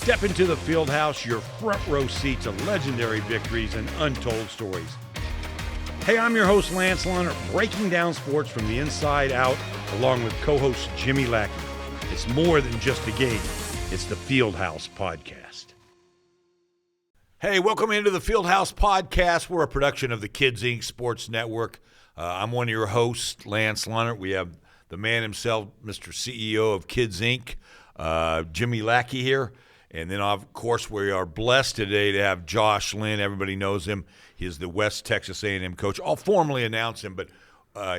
Step into the Fieldhouse, your front row seat to legendary victories and untold stories. Hey, I'm your host, Lance Leonard, breaking down sports from the inside out, along with co-host Jimmy Lackey. It's more than just a game. It's the Fieldhouse Podcast. Hey, welcome into the Fieldhouse Podcast. We're a production of the Kids Inc. Sports Network. I'm one of your hosts, Lance Leonard. We have the man himself, Mr. CEO of Kids Inc., Jimmy Lackey here. And then, of course, we are blessed today to have Josh Lynn. Everybody knows him. He is the West Texas A&M coach. I'll formally announce him but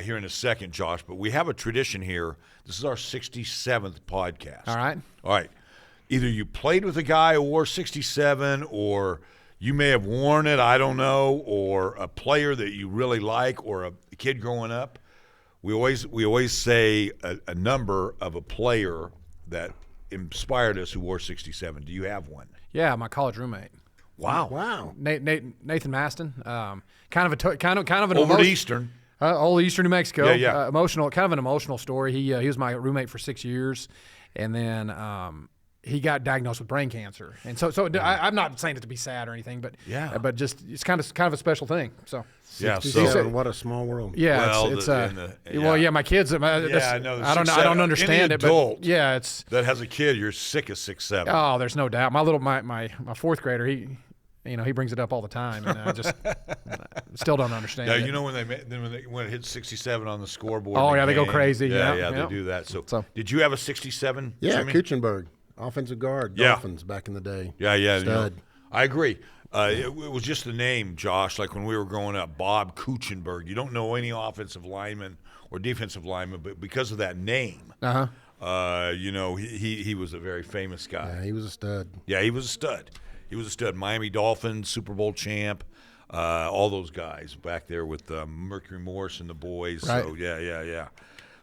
here in a second, Josh. But we have a tradition here. This is our 67th podcast. All right. Either you played with a guy who wore 67, or you may have worn it, I don't know, or a player that you really like, or a kid growing up. We always say a number of a player that inspired us who wore 67. Do you have one? Yeah, my college roommate. Wow. Nathan Maston. Kind of an Over to Eastern. Old Eastern New Mexico. Yeah. Emotional, kind of an emotional story. He was my roommate for 6 years, and then he got diagnosed with brain cancer. And so I'm not saying it to be sad or anything, but just it's kind of a special thing. So. Yeah, so what a small world. Yeah, my kids. I know. I don't understand it, but yeah, it's that has a kid. You're sick of 6'7". Oh, there's no doubt. My fourth grader, he brings it up all the time, and I just still don't understand. Yeah, it. you know when it hits 67 on the scoreboard. Oh yeah, they go crazy. Yeah, they do that. So, did you have a 67? Yeah, Jimmy? Kuchenberg, offensive guard, Dolphins back in the day. Yeah, stud. I agree. It was just the name, Josh, like when we were growing up, Bob Kuchenberg. You don't know any offensive lineman or defensive lineman, but because of that name, he was a very famous guy. Yeah, he was a stud. Yeah, he was a stud. Miami Dolphins, Super Bowl champ, all those guys back there with Mercury Morris and the boys. Right. So, yeah.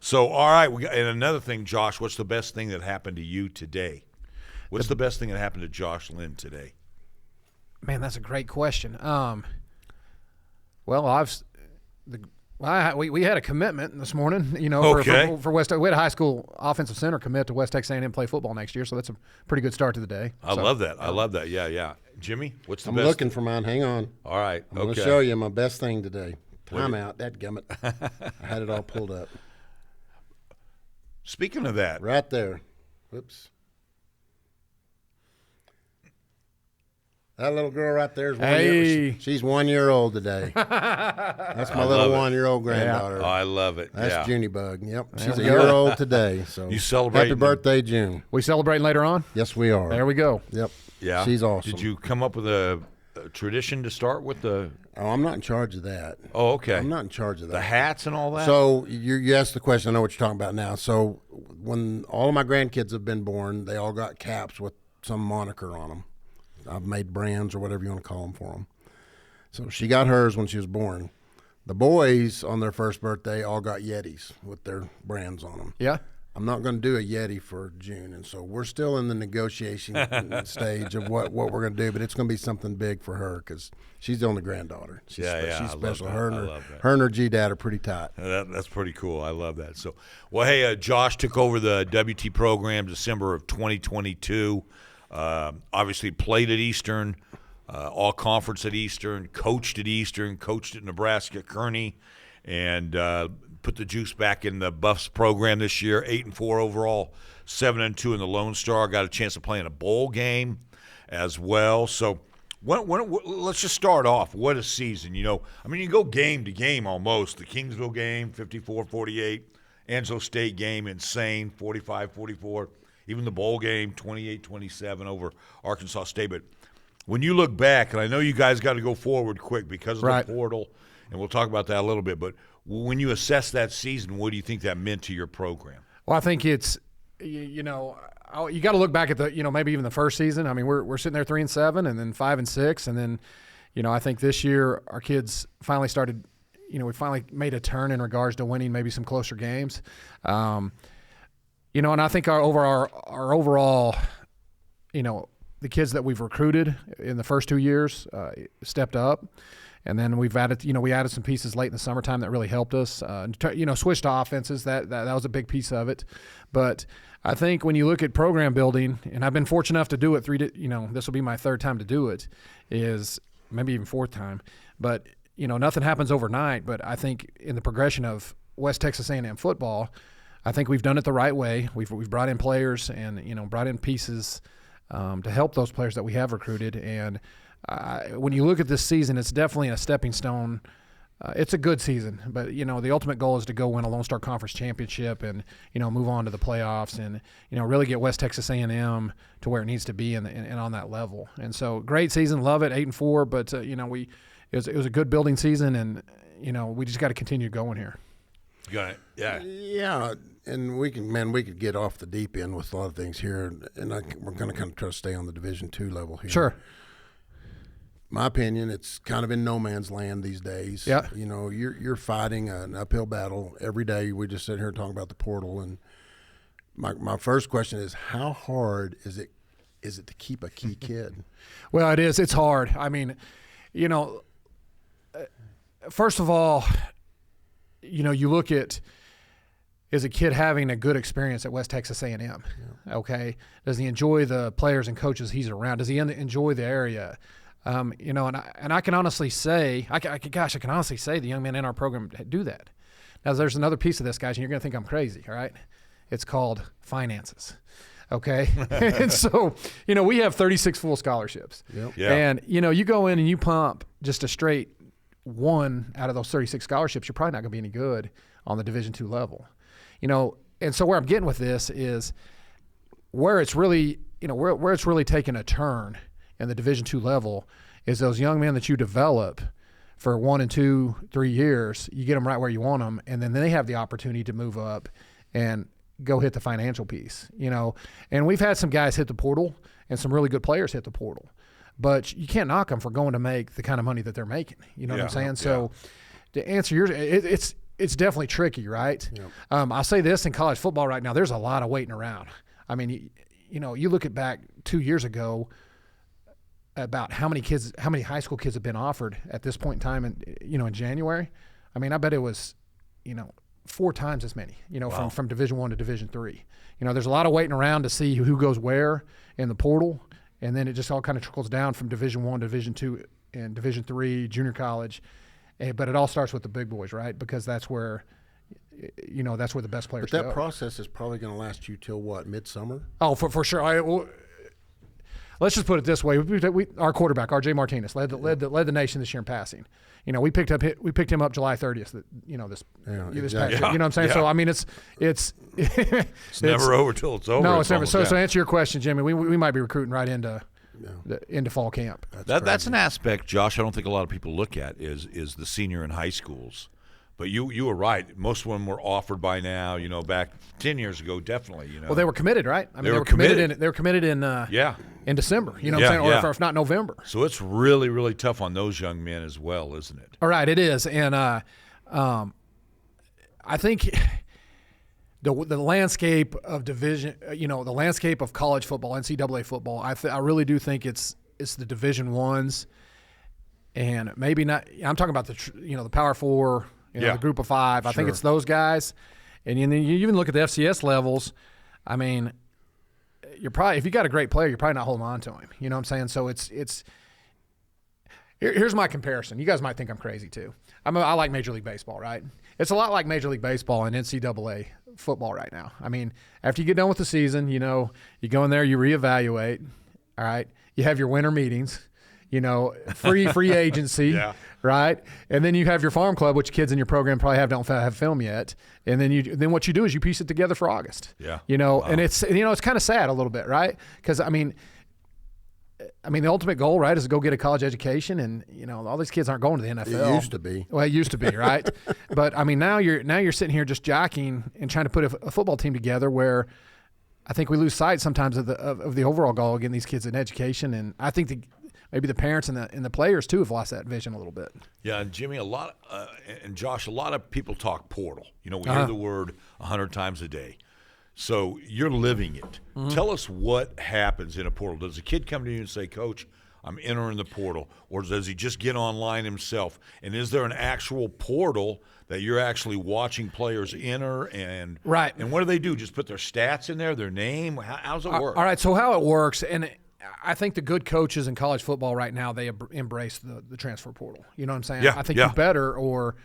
So, all right, and another thing, Josh, what's the best thing that happened to you today? What's the best thing that happened to Josh Lynn today? Man, that's a great question. We had a commitment this morning, for West. We had a high school offensive center commit to West Texas A&M play football next year, so that's a pretty good start to the day. I love that. Yeah. Jimmy, what's the best? I'm looking for mine. Hang on. All right. I'm going to show you my best thing today. Timeout. Dadgummit. I had it all pulled up. Speaking of that. Right there. Whoops. That little girl right there is 1 year. She's 1 year old today. That's my little 1 year old granddaughter. Yeah. Oh, I love it. That's Junebug. Yep. She's a year old today. So you celebrate. Happy birthday, June. We celebrating later on? Yes, we are. There we go. Yep. Yeah. She's awesome. Did you come up with a tradition to start with the? Oh, I'm not in charge of that. Oh, okay. I'm not in charge of that. The hats and all that? So you asked the question. I know what you're talking about now. So when all of my grandkids have been born, they all got caps with some moniker on them. I've made brands or whatever you want to call them for them. So she got hers when she was born. The boys on their first birthday all got Yetis with their brands on them. Yeah. I'm not going to do a Yeti for June, and so we're still in the negotiation stage of what we're going to do, but it's going to be something big for her because she's the only granddaughter. She's special. Her and her G-Dad are pretty tight. That's pretty cool. I love that. So, well, hey, Josh took over the WT program December of 2022. Obviously played at Eastern, all conference at Eastern, coached at Nebraska Kearney, and put the juice back in the Buffs program this year. 8-4 overall, 7-2 in the Lone Star. Got a chance to play in a bowl game as well. So let's just start off. What a season, you go game to game almost. The Kingsville game, 54-48. Angelo State game, insane, 45-44. Even the bowl game, 28-27 over Arkansas State. But when you look back, and I know you guys got to go forward quick because of the portal, and we'll talk about that a little bit, but when you assess that season, what do you think that meant to your program? Well, I think it's, you got to look back at the, maybe even the first season. I mean, we're sitting there 3-7 and then 5-6. And then, I think this year our kids finally started, we finally made a turn in regards to winning maybe some closer games. And I think our overall, the kids that we've recruited in the first 2 years stepped up. And then we added some pieces late in the summertime that really helped us. Switched to offenses. That was a big piece of it. But I think when you look at program building, and I've been fortunate enough to do it this will be my third time to do it, is maybe even fourth time. But nothing happens overnight. But I think in the progression of West Texas A&M football, I think we've done it the right way. We've brought in players and brought in pieces to help those players that we have recruited. And when you look at this season, it's definitely a stepping stone. It's a good season, but the ultimate goal is to go win a Lone Star Conference championship and move on to the playoffs and really get West Texas A&M to where it needs to be and on that level. And so great season, love it, 8-4. But it was a good building season, and we just got to continue going here. Got it. Yeah. Yeah, and we could get off the deep end with a lot of things here, and we're going to kind of try to stay on the Division II level here. Sure. My opinion, it's kind of in no man's land these days. Yeah. You're fighting an uphill battle every day. We just sit here talking about the portal, and my first question is, how hard is it to keep a key kid? Well, it is. It's hard. I mean, first of all, you look at, is a kid having a good experience at West Texas A&M? Yeah. Okay. Does he enjoy the players and coaches he's around? Does he enjoy the area? And I can honestly say, I can honestly say the young men in our program do that. Now, there's another piece of this, guys, and you're going to think I'm crazy, all right? It's called finances, okay? And so, we have 36 full scholarships. Yep. Yeah. And, you go in and you pump just a straight one out of those 36 scholarships, you're probably not going to be any good on the Division II level. And so where I'm getting with this is where it's really, where it's really taken a turn in the Division II level is those young men that you develop for 1 and 2, 3 years, you get them right where you want them, and then they have the opportunity to move up and go hit the financial piece, And we've had some guys hit the portal and some really good players hit the portal, but you can't knock them for going to make the kind of money that they're making. You know what I'm saying? Yeah. So to answer yours, it's definitely tricky, right? Yeah. I'll say this, in college football right now, there's a lot of waiting around. I mean, you look at back 2 years ago, about how many high school kids have been offered at this point in time in January. I mean, I bet it was, 4 times as many, wow, from Division I to Division III. There's a lot of waiting around to see who goes where in the portal, and then it just all kind of trickles down from Division I to Division II and Division III, junior college. But it all starts with the big boys, right? Because that's where that's where the best players go. But that process is probably going to last you till what, midsummer? Oh, for sure. Let's just put it this way: our quarterback, R.J. Martinez, led the nation this year in passing. We picked him up July 30th. This past year. You know what I'm saying? Yeah. So I mean, it's never over till it's over. No, it's never. So to answer your question, Jimmy, we might be recruiting right into fall camp. That's an aspect, Josh, I don't think a lot of people look at is the senior in high schools. But you were right. Most of them were offered by now. Back 10 years ago, definitely. Well, they were committed, right? I mean, they were committed. They were committed in in December. You know what I'm saying, or if not November. So it's really, really tough on those young men as well, isn't it? All right, it is, and I think the landscape of division, the landscape of college football, NCAA football. I really do think it's the Division I's, and maybe not. I'm talking about the Power Four. The Group of 5. I think it's those guys. And then you even look at the FCS levels. I mean, you're probably, if you got a great player, you're probably not holding on to him. You know what I'm saying? So here's my comparison. You guys might think I'm crazy too. I like Major League Baseball, right? It's a lot like Major League Baseball and NCAA football right now. I mean, after you get done with the season, you go in there, you reevaluate. All right, you have your winter meetings. Free agency, right? And then you have your farm club, which kids in your program probably don't have film yet. And then what you do is you piece it together for August. Yeah. Wow. And it's kind of sad a little bit, right? Because I mean, the ultimate goal, right, is to go get a college education, and all these kids aren't going to the NFL. It used to be. Well, it used to be, right? But I mean, now you're sitting here just jockeying and trying to put a football team together where I think we lose sight sometimes of the overall goal of getting these kids an education, and I think maybe the parents and the players too have lost that vision a little bit. Yeah, and Jimmy, and Josh, a lot of people talk portal. We hear the word 100 times a day. So you're living it. Mm-hmm. Tell us what happens in a portal. Does a kid come to you and say, "Coach, I'm entering the portal, or does he just get online himself? And is there an actual portal that you're actually watching players enter? And Right. And what do they do? Just put their stats in there, their name? How does it work? All right, so how it works, and I think the good coaches in college football right now, they embrace the transfer portal. You know what I'm saying? Yeah, I think yeah. you better, or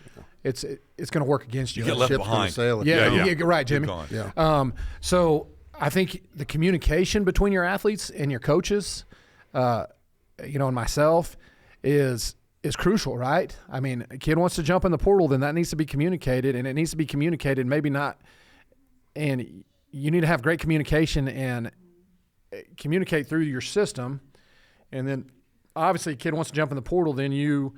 it's going to work against you. You get left Ship's gonna behind. sail if Yeah, you don't. yeah, right, Jimmy. Gone. Yeah. So I think the communication between your athletes and your coaches, and myself, is crucial, right? I mean, a kid wants to jump in the portal, then that needs to be communicated, and it needs to be communicated maybe not. And you need to have great communication and communicate through your system, and then obviously a kid wants to jump in the portal, then you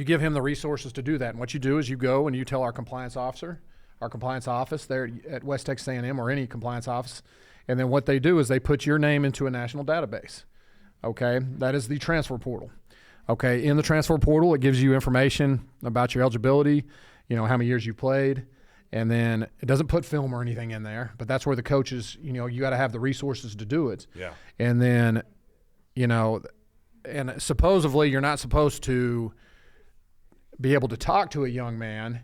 give him the resources to do that. And what you do is you go and you tell our compliance office there at West Texas A&M or any compliance office, and then what they do is they put your name into a national database. Okay, that is the transfer portal. Okay, in the transfer portal, it gives you information about your eligibility, how many years you played, and then it doesn't put film or anything in there, but that's where the coaches, you got to have the resources to do it. Yeah. And then, and supposedly you're not supposed to be able to talk to a young man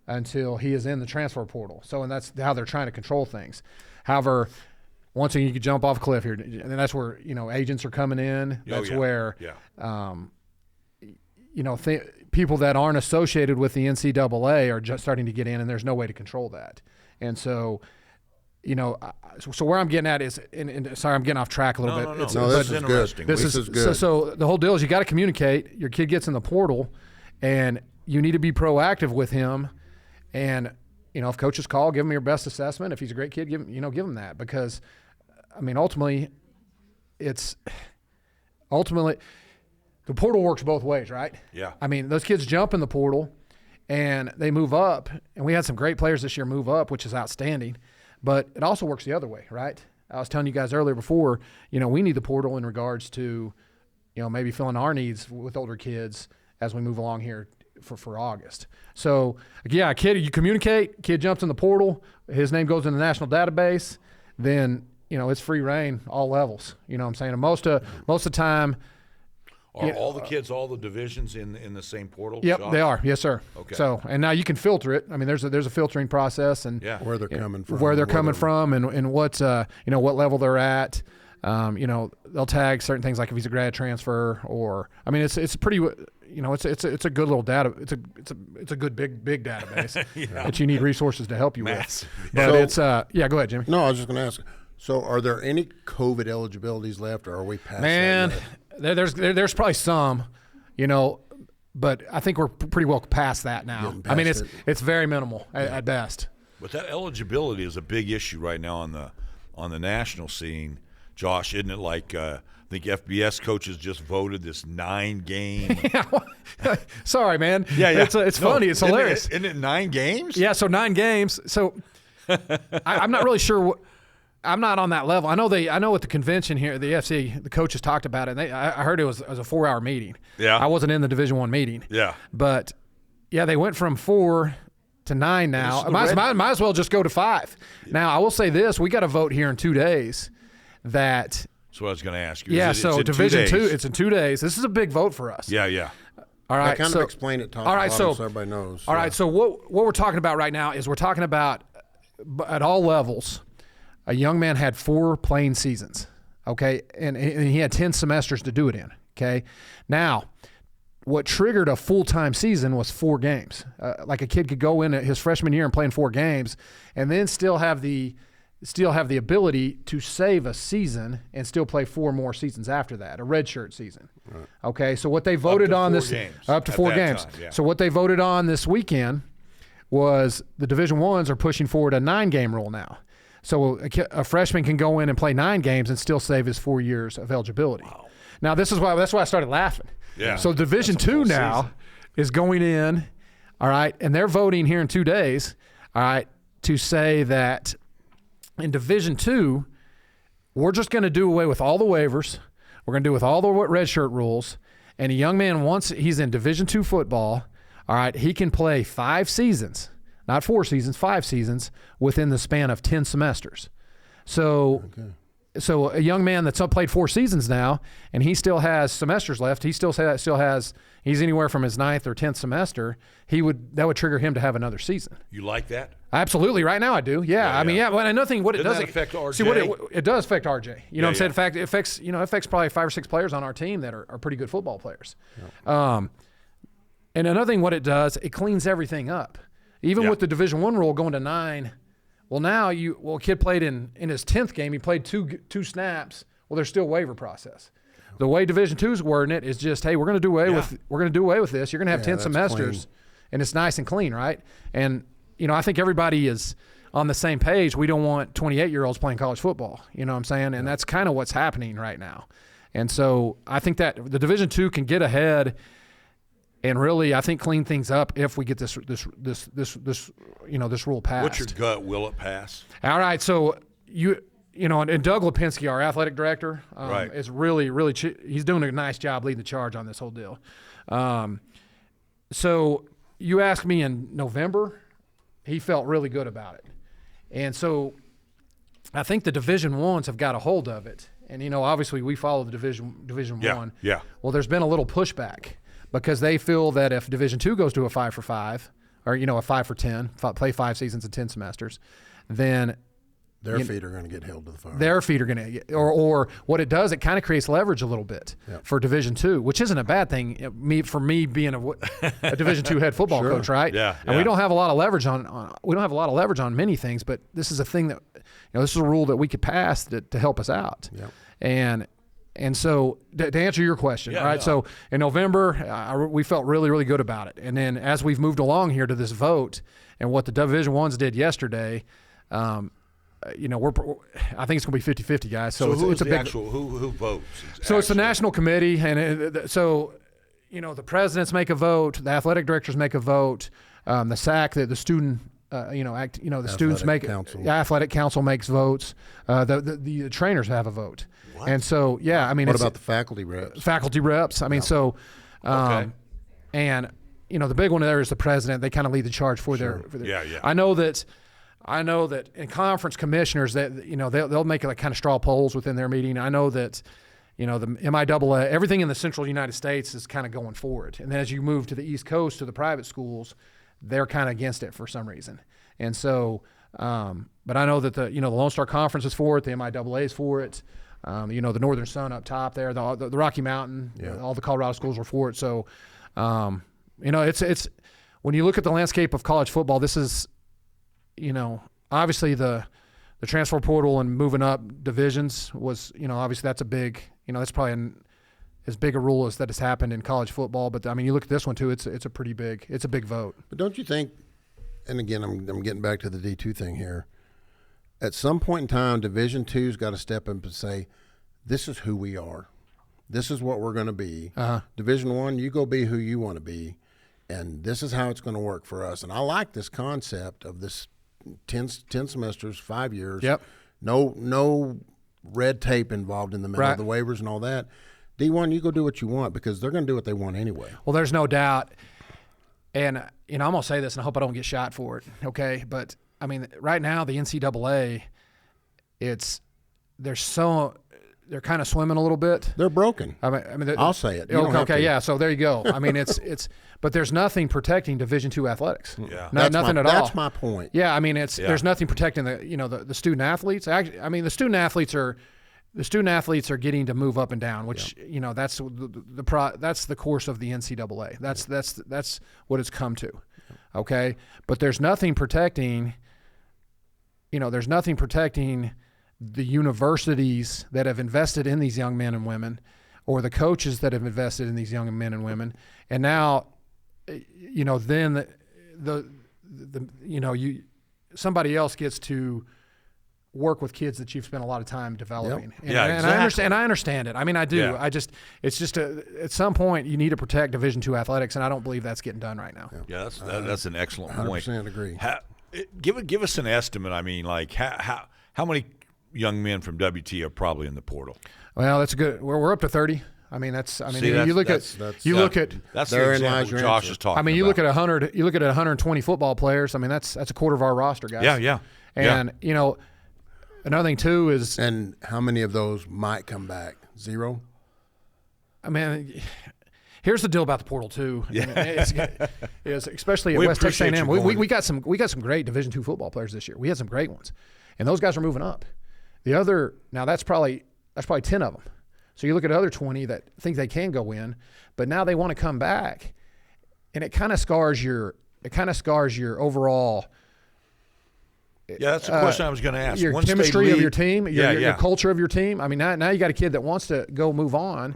until he is in the transfer portal. So, and that's how they're trying to control things. However, once you could jump off a cliff here, and that's where, agents are coming in. That's where, people that aren't associated with the NCAA are just starting to get in, and there's no way to control that. And so, so where I'm getting at is, and sorry, I'm getting off track a little bit. No, this is interesting. good. This is good. So the whole deal is you got to communicate. Your kid gets in the portal, and you need to be proactive with him. And if coaches call, give him your best assessment. If he's a great kid, give him that, because, ultimately, the portal works both ways, right? Yeah. Those kids jump in the portal and they move up, and we had some great players this year move up, which is outstanding, but it also works the other way, right? I was telling you guys earlier before, we need the portal in regards to, maybe filling our needs with older kids as we move along here for August. So, yeah, you communicate, kid jumps in the portal, his name goes in the national database, then, it's free reign, all levels. You know what I'm saying? And most of the time, Are all the kids, all the divisions in the same portal? Yep, Josh? they are. Yes, sir. Okay. So, and now you can filter it. There's a filtering process, and Where they're coming from. where they're coming from, and what what level they're at. They'll tag certain things like if he's a grad transfer, or it's pretty. It's a good little data. It's a good big database that you need resources to help you Massive. with. But go ahead, Jimmy. No, I was just going to ask. So, are there any COVID eligibilities left, or are we past Man, that yet? there's probably some, but I think we're pretty well past that now. Getting past It's very minimal at best. But that eligibility is a big issue right now on the national scene, Josh, isn't it? Like I think FBS coaches just voted this 9-game. Sorry, man. Yeah. It's funny. It's hilarious. Isn't it 9 games? Yeah, so 9 games. So I'm not really sure. I'm not on that level. I know at the convention here, the FC, the coaches talked about it. And I heard it was a 4-hour meeting. Yeah. I wasn't in the Division I meeting. Yeah. But yeah, they went from 4 to 9 now. Might as well just go to 5. Yeah. Now I will say this: we got a vote here in 2 days. That's what I was going to ask you. Yeah. It's Division 2. It's in 2 days. This is a big vote for us. Yeah. All right. Kind of explain it, Tom. All right. So everybody knows. All right. So what we're talking about right now is we're talking about at all levels. A young man had 4 playing seasons, okay, and he had 10 semesters to do it in, okay. Now, what triggered a full-time season was 4 games. Like a kid could go in at his freshman year and play in 4 games, and then still have the ability to save a season and still play 4 more seasons after that, a redshirt season. Right. Okay, so what they voted on this up to 4 games. Time, yeah. So what they voted on this weekend was the Division I's are pushing forward a 9-game rule now. So a freshman can go in and play 9 games and still save his 4 years of eligibility. Wow. Now that's why I started laughing. Yeah. So Division II now is going in, all right, and they're voting here in 2 days, all right, to say that in Division II, we're just going to do away with all the waivers. We're going to do with all the redshirt rules. And a young man, once he's in Division II football, all right, he can play 5 seasons. Not 4 seasons, 5 seasons within the span of 10 semesters. So so a young man that's played 4 seasons now, and he still has semesters left. He still has. He's anywhere from his 9th or 10th semester. That would trigger him to have another season. You like that? Absolutely. Right now, I do. Yeah. I mean, yeah. But another thing, what it Doesn't does that affect RJ? See, it does affect RJ. You know what I'm saying? Yeah. In fact, it affects probably 5 or 6 players on our team that are pretty good football players. Yeah. And another thing, what it does, it cleans everything up. Even with the Division I rule going to 9. Well, now a kid played in his 10th game. He played two snaps. Well, there's still waiver process. The way Division II's wording it is just, hey, we're going to do away with this. You're going to have 10 semesters, and it's nice and clean, right? And I think everybody is on the same page. We don't want 28-year-olds playing college football. You know what I'm saying? And that's kind of what's happening right now. And so I think that the Division II can get ahead and really, I think, clean things up if we get this rule passed. What's your gut? Will it pass? All right. So and Doug Lipinski, our athletic director, is really he's doing a nice job leading the charge on this whole deal. So you asked me in November, he felt really good about it, and so I think the Division I's have got a hold of it, and obviously we follow the Division I. Yeah. Well, there's been a little pushback, because they feel that if Division II goes to a 5 for 5, or a 5 for 10, play 5 seasons and 10 semesters, then their feet are going to get held to the fire. Their feet are going to get, or what it does, it kind of creates leverage a little bit for Division II, which isn't a bad thing. For me being a Division II head football coach, right? Yeah. And we don't have a lot of leverage on many things, but this is a thing that this is a rule that we could pass to help us out. Yeah. And so to answer your question, all right, so in November, we felt really, really good about it. And then as we've moved along here to this vote and what the Division I's did yesterday, I think it's going to be 50-50, guys. So it's a big actual who votes? So it's the national committee, and the presidents make a vote, the athletic directors make a vote, the SAC, the student. The students make athletic council makes votes. The trainers have a vote. What? And so, what about the faculty reps? Faculty reps. And the big one there is the president. They kind of lead the charge for their. I know that in conference commissioners that they'll make like kind of straw polls within their meeting. I know that the MIAA, everything in the central United States is kind of going for it. And then as you move to the East Coast to the private schools, they're kind of against it for some reason. And so, but I know that the Lone Star Conference is for it, the MIAA is for it. The Northern Sun up top there, the Rocky Mountain, all the Colorado schools are for it. So, it's when you look at the landscape of college football, this is, obviously the transfer portal and moving up divisions was, obviously that's a big, that's probably as big a rule as that has happened in college football. But I mean, you look at this one too; it's a big vote. But don't you think? And again, I'm getting back to the D2 thing here. At some point in time, Division II's got to step up and say, "This is who we are. This is what we're going to be." Division I, you go be who you want to be, and this is how it's going to work for us. And I like this concept of this 10 semesters, 5 years. Yep. No red tape involved in the middle of the waivers and all that. D1, you go do what you want because they're going to do what they want anyway. Well, there's no doubt. And, I'm going to say this, and I hope I don't get shot for it, okay? But, I mean, right now, the NCAA, they're kind of swimming a little bit. They're broken. I'll say it. Okay, yeah, so there you go. I mean, but there's nothing protecting Division II athletics. Yeah. Nothing at all. That's my point. Yeah, I mean, there's nothing protecting the student athletes. Actually, I mean, the student athletes are getting to move up and down, which that's the course of the NCAA. That's what it's come to. Okay, but there's nothing protecting. There's nothing protecting the universities that have invested in these young men and women, or the coaches that have invested in these young men and women, and now, then somebody else gets to work with kids that you've spent a lot of time developing. Yep. And I understand it. I mean, I do. Yeah. It's just at some point you need to protect Division II athletics, and I don't believe that's getting done right now. Yeah, that's an excellent point. 100% agree. Give us an estimate. I mean, like how many young men from WT are probably in the portal? Well, that's good. We're up to 30. I mean, that's the example Josh is talking. I mean, you look at 100. You look at 120 football players. I mean, that's a quarter of our roster, guys. Yeah. And another thing too is, And how many of those might come back? Zero? I mean, here's the deal about the portal too. Is especially at We West Texas appreciate A&M. you going. We got some great Division II football players this year. We had some great ones, and those guys are moving up. The other now that's probably 10 of them. So you look at other 20 that think they can go in, but now they want to come back, and it kind of scars your overall. Yeah, that's the question I was going to ask. Your Once they chemistry of leave- your team, your yeah. culture of your team. I mean, now you got a kid that wants to go move on,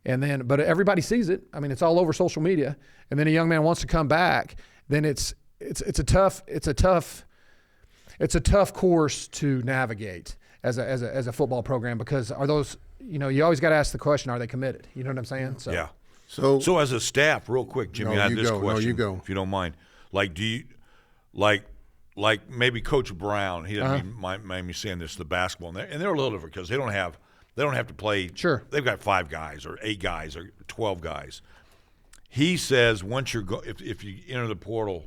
and then but everybody sees it. I mean, it's all over social media, and then a young man wants to come back. Then it's a tough course to navigate as a football program, because are those, you always got to ask the question, are they committed? You know what I'm saying? So Yeah. So as a staff, real quick, Jimmy, No, I have you this go. No, question. you go. If you don't mind. Like, do you like maybe Coach Brown? He doesn't mind me saying this. The basketball, and they're a little different because they don't have to play. Sure. They've got 5 guys or 8 guys or 12 guys. He says once if you enter the portal,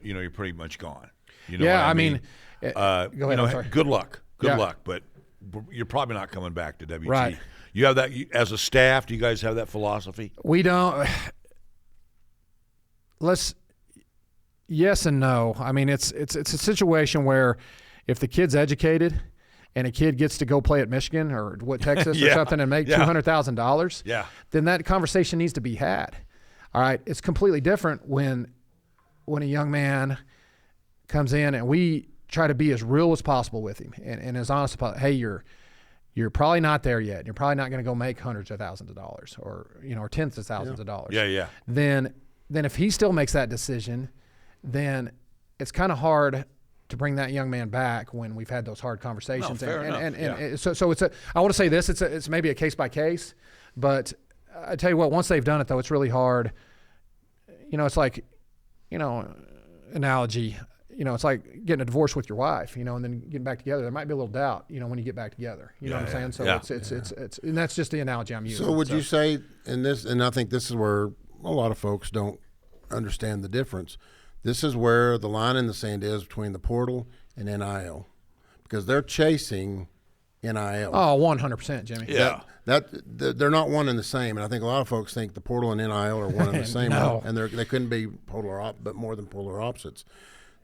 you're pretty much gone. You know yeah, what I mean, mean? go ahead. I'm sorry. Good luck. Good Yeah. luck. But you're probably not coming back to WT. Right. You have that as a staff. Do you guys have that philosophy? We don't. Yes and no. I mean, it's a situation where if the kid's educated and a kid gets to go play at Michigan or Texas or Yeah. something and make Yeah. $200,000, Yeah. then that conversation needs to be had. All right, it's completely different when a young man comes in and we try to be as real as possible with him and as honest about, hey, you're probably not there yet. You're probably not going to go make hundreds of thousands of dollars or tens of thousands of dollars. Yeah. Then if he still makes that decision, then it's kind of hard to bring that young man back when we've had those hard conversations. No, fair enough. And so it's I want to say this, it's maybe a case by case, but I tell you what, once they've done it though, it's really hard. It's like, analogy, it's like getting a divorce with your wife, and then getting back together. There might be a little doubt, when you get back together. You know what I'm saying? So it's and that's just the analogy I'm using. So would you say in this, and I think this is where a lot of folks don't understand the difference. This is where the line in the sand is between the portal and NIL, because they're chasing NIL. Oh, 100%, Jimmy. Yeah. They're not one and the same, and I think a lot of folks think the portal and NIL are one and the same. No. And they couldn't be but more than polar opposites.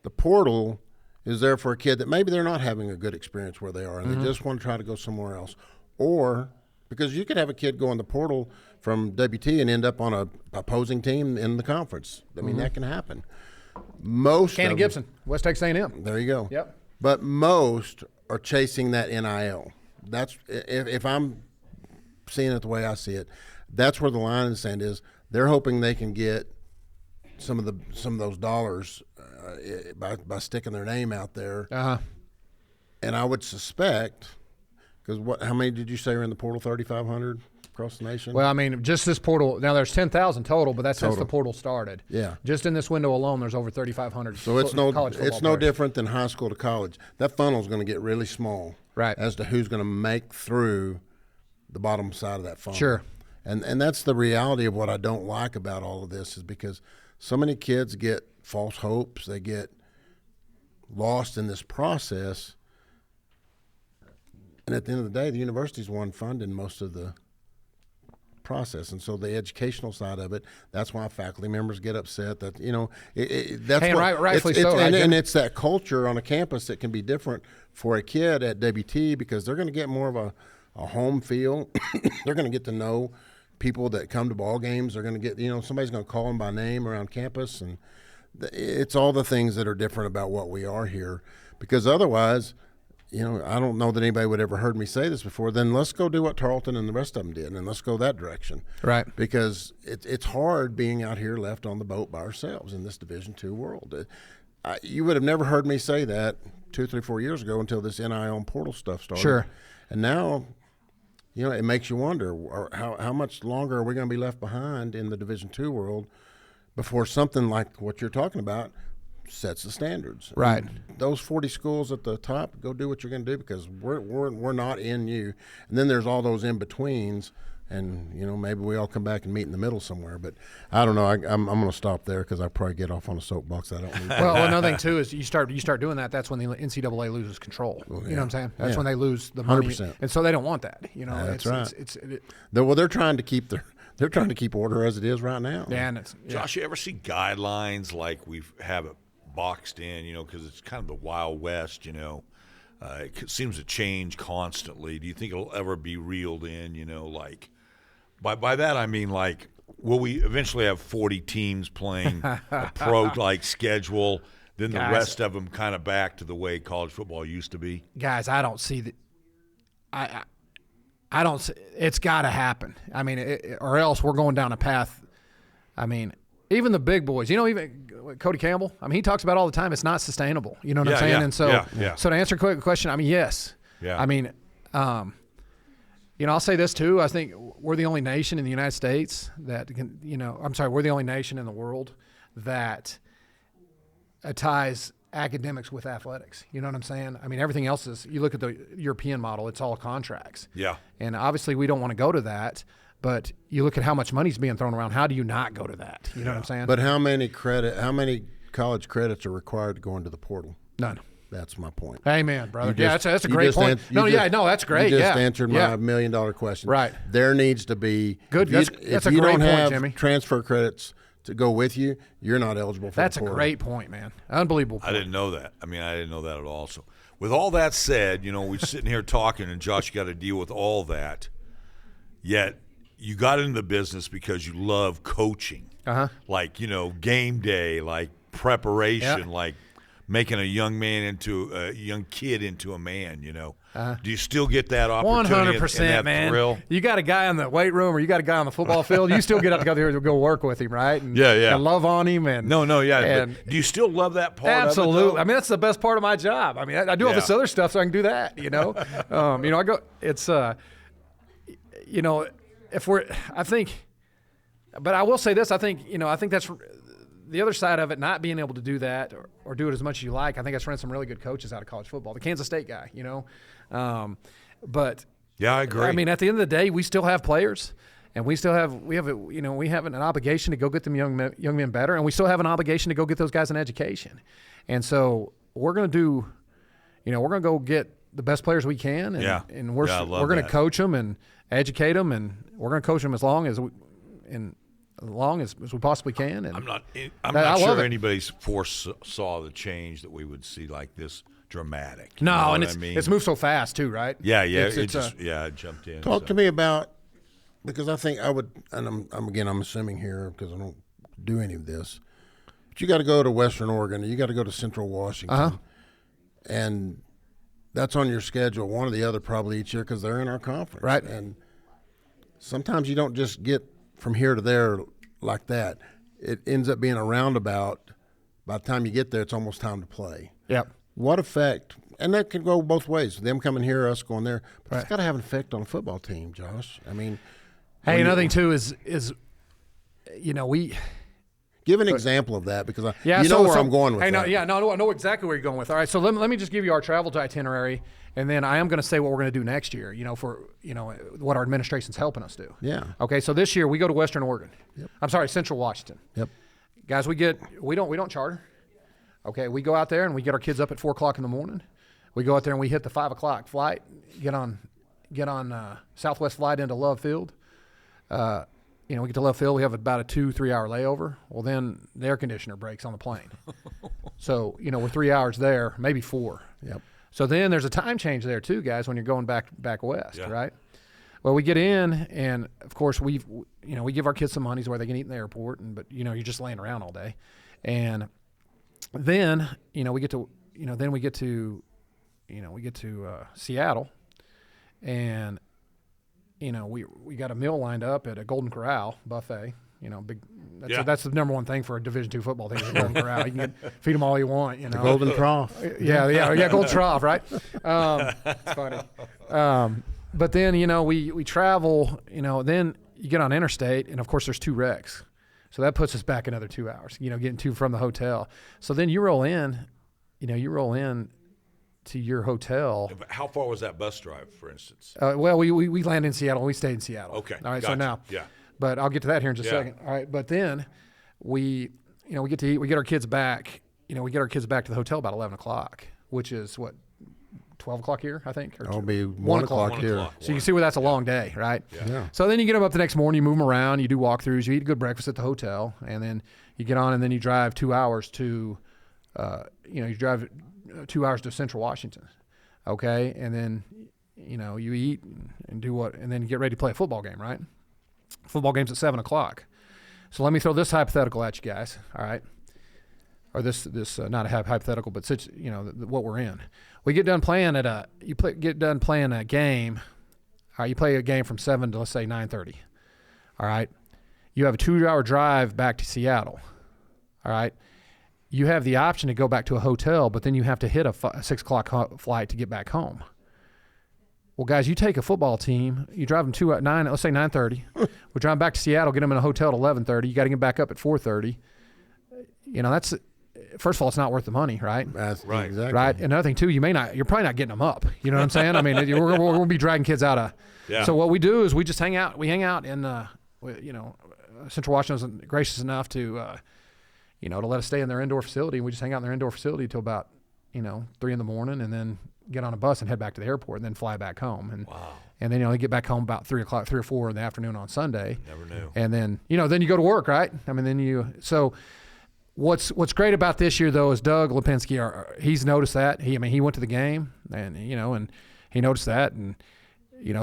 The portal is there for a kid that maybe they're not having a good experience where they are, and they just want to try to go somewhere else, or because you could have a kid go in the portal from WT and end up on a opposing team in the conference. I mean, that can happen. Most Cannon of them- Gibson, West Texas A&M. There you go. Yep. But most are chasing that NIL. That's if I'm seeing it the way I see it, that's where the line in the sand is. They're hoping they can get some of those dollars by sticking their name out there. Uh-huh. And I would suspect, because how many did you say are in the portal? 3,500 across the nation. Well, I mean, just this portal. Now there's 10,000 total, but that's since Total. the portal started. Yeah. Just in this window alone, there's over 3,500. So it's no college football no players. different than high school to college. That funnel is going to get really small, Right. as to who's going to make through the bottom side of that funnel. Sure. And that's the reality of what I don't like about all of this, is because so many kids get false hopes. They get lost in this process. And at the end of the day, the university's one funding most of the process. And so the educational side of it, that's why faculty members get upset. That, that's Hey, what, rightfully it's, so, right, Jim? and it's that culture on a campus that can be different for a kid at WT, because they're going to get more of a home feel. They're going to get to know people that come to ball games. They're going to get, somebody's going to call them by name around campus. And it's all the things that are different about what we are here, because otherwise, I don't know that anybody would ever heard me say this before. Then let's go do what Tarleton and the rest of them did, and let's go that direction. Right. Because it's hard being out here left on the boat by ourselves in this Division II world. You would have never heard me say that 2, 3, 4 years ago until this NIL and portal stuff started. Sure. And now, it makes you wonder, how much longer are we going to be left behind in the Division II world before something like what you're talking about sets the standards. Right. And those 40 schools at the top, go do what you're going to do, because we're not in you. And then there's all those in-betweens and maybe we all come back and meet in the middle somewhere. But I don't know. I'm going to stop there because I probably get off on a soapbox. I don't need. Well, another thing too is you start doing that. That's when the NCAA loses control. Well, You know what I'm saying? That's when they lose the money, 100%. and so they don't want that. That's right. It's They're trying to keep they're trying to keep order as it is right now. yeah, and it's Josh, you ever see guidelines like we have it boxed in, because it's kind of the Wild West, it seems to change constantly. Do you think it'll ever be reeled in, like by that I mean like will we eventually have 40 teams playing a pro-like schedule, then the rest of them kind of back to the way college football used to be? Guys, I don't see that. I don't see, it's got to happen. I mean, or else we're going down a path. I mean, even the big boys, even Cody Campbell, I mean, he talks about all the time, it's not sustainable. You know what I'm saying? Yeah, and so, yeah. so to answer a quick question, I mean, yes. Yeah. I mean, I'll say this too. I think we're the only nation in the United States that can, we're the only nation in the world that ties academics with athletics. You know what I'm saying? I mean, everything else is, you look at the European model, it's all contracts. Yeah. And obviously we don't want to go to that, but you look at how much money's being thrown around. How do you not go to that? You know what I'm saying? But how many college credits are required to go into the portal? None. That's my point. Amen, brother. That's a great point. That's great. You just answered my $1 million question. Right. There needs to be good. That's a you great don't point, have Jimmy. transfer credits to go with you, you're not eligible for That's the portal. a great point, man. Unbelievable point. I didn't know that. I mean, I didn't know that at all. So with all that said, we're sitting here talking, and Josh, you got to deal with all that. Yet you got into the business because you love coaching. Uh-huh. Like, game day, like preparation, Yeah. like making a young kid into a man, Do you still get that opportunity 100%, and that man. thrill? You got a guy in the weight room or you got a guy on the football field, you still get out to go there to go work with him, right? And, Yeah. and love on him. And But do you still love that part absolutely. of it, though? I mean, that's the best part of my job. I mean, I do all this other stuff so I can do that, I go, it's, but I will say this, I think that's the other side of it, not being able to do that or do it as much as you like. I think that's running some really good coaches out of college football. The Kansas State guy, but yeah, I agree. I mean, at the end of the day, we still have players, and we have an obligation to go get them young men better, and we still have an obligation to go get those guys an education. And so we're going to do, we're going to go get the best players we can, and we're going to coach them and educate them, and we're going to coach them as long as we possibly can. And I'm not sure anybody's foresaw the change that we would see like this dramatic. No, and it's moved so fast too, right? Yeah, it jumped in. Talk to me about, because I think I would, and I'm assuming here because I don't do any of this, but you got to go to Western Oregon, and you got to go to Central Washington, and that's on your schedule, one or the other probably each year because they're in our conference, right? And sometimes you don't just get from here to there like that. It ends up being a roundabout. By the time you get there, it's almost time to play. Yep. What effect, and that can go both ways, them coming here, us going there, but it's got to have an effect on a football team, Josh. I mean. Hey, another thing too is we. Give an example of that because where I'm going with that. I know exactly where you're going with. All right, so let me just give you our travel itinerary, and then I am going to say what we're going to do next year, for what our administration's helping us do. Yeah. Okay, so this year we go to Western Oregon. Yep. I'm sorry, Central Washington. Yep. Guys, we don't charter. Okay, we go out there and we get our kids up at 4:00 in the morning. We go out there and we hit the 5:00 flight, get on Southwest flight into Love Field. We get to Love Field. We have about a 2-3 hour layover. Well, then the air conditioner breaks on the plane. So, we're 3 hours there, maybe 4. Yep. So then there's a time change there too, guys, when you're going back west, right? Well, we get in, and of course we give our kids some money where they can eat in the airport, but you're just laying around all day, and then we get to Seattle, and we got a meal lined up at a Golden Corral buffet. That's the number one thing for a Division II football team is a Golden Corral. You can feed them all you want. The Golden Trough. Yeah, Golden Trough, right? It's funny. But then we travel. Then you get on interstate, and of course there's 2 wrecks, so that puts us back another 2 hours. Getting to from the hotel. So then you roll in to your hotel. How far was that bus drive, for instance? Well, we landed in Seattle. We stayed in Seattle. Okay. All right. Gotcha. So now, yeah. But I'll get to that here in just a Yeah. second. All right. But then we get to eat. We get our kids back. We get our kids back to the hotel about 11 o'clock, which is what, 12 o'clock here, I think? Or It'll be 1 o'clock 1 here. o'clock. So you can see where that's a long day, right? Yeah. So then you get them up the next morning, you move them around, you do walkthroughs, you eat a good breakfast at the hotel, and then you get on and then you drive 2 hours to, you drive 2 hours to Central Washington, okay? And then, you eat and do what, and then you get ready to play a football game, right? Football game's at 7 o'clock. So let me throw this hypothetical at you guys, all right? Or this not a hypothetical, but what we're in. We get done playing get done playing a game. All right, you play a game from 7 to, let's say, 9:30. All right, you have a 2-hour drive back to Seattle. All right, you have the option to go back to a hotel, but then you have to hit a 6 o'clock flight to get back home. Well, guys, you take a football team, you drive them let's say 9:30. We drive back to Seattle, get them in a hotel at 11:30. You got to get back up at 4:30. That's. First of all, it's not worth the money, right? That's Right. Exactly. Right. Another thing too, you're probably not getting them up. You know what I'm saying? I mean, we're going to be dragging kids out of. Yeah. So what we do is we just hang out. We hang out in, Central Washington was gracious enough to, to let us stay in their indoor facility. And we just hang out in their indoor facility till about, 3 in the morning, and then get on a bus and head back to the airport, and then fly back home. And Wow. and then they get back home about 3 or 4 in the afternoon on Sunday. Never knew. And then then you go to work, right? I mean, so. What's great about this year though is Doug Lipinski. He's noticed that. He went to the game and and he noticed that, and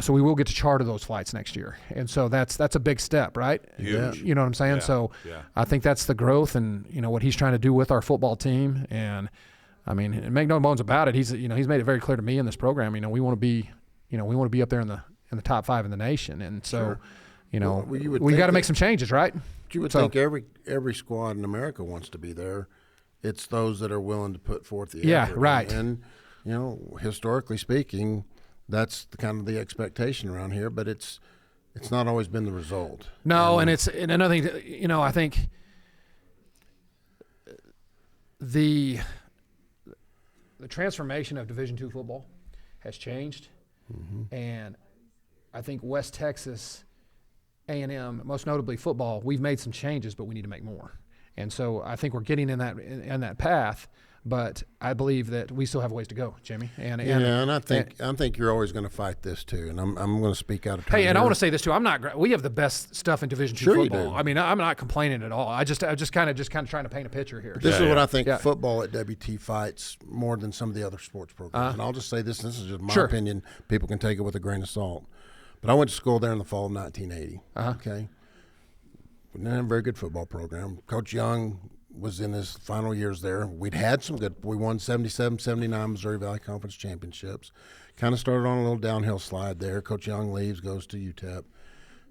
so we will get to charter those flights next year, and so that's a big step, right? Huge. You know what I'm saying? Yeah. So Yeah. I think that's the growth and what he's trying to do with our football team, and I mean, make no bones about it. He's made it very clear to me in this program. We want to be up there in the top 5 in the nation, and so Well, you would we think got to that- make some changes, right? You would So- think every squad in America wants to be there. It's those that are willing to put forth the Yeah, effort. right. And historically speaking, that's the expectation around here. But it's not always been the result. No, and another thing. I think the transformation of Division II football has changed, and I think West Texas A&M, most notably football, we've made some changes, but we need to make more. And so I think we're getting in that path, but I believe that we still have ways to go, Jimmy. And I think you're always going to fight this too. And I'm going to speak out of turn. Hey, and I here. want to say this too. We have the best stuff in Division II Sure you football. do. I mean, I'm not complaining at all. I'm just kind of trying to paint a picture here. This is what I think Yeah. football at WT fights more than some of the other sports programs. And I'll just say this is just my Sure. opinion. People can take it with a grain of salt. But I went to school there in the fall of 1980. Okay. We didn't have a very good football program. Coach Young was in his final years there. We'd had some good. We won 77, 79 Missouri Valley Conference championships. Kind of started on a little downhill slide there. Coach Young leaves, goes to UTEP.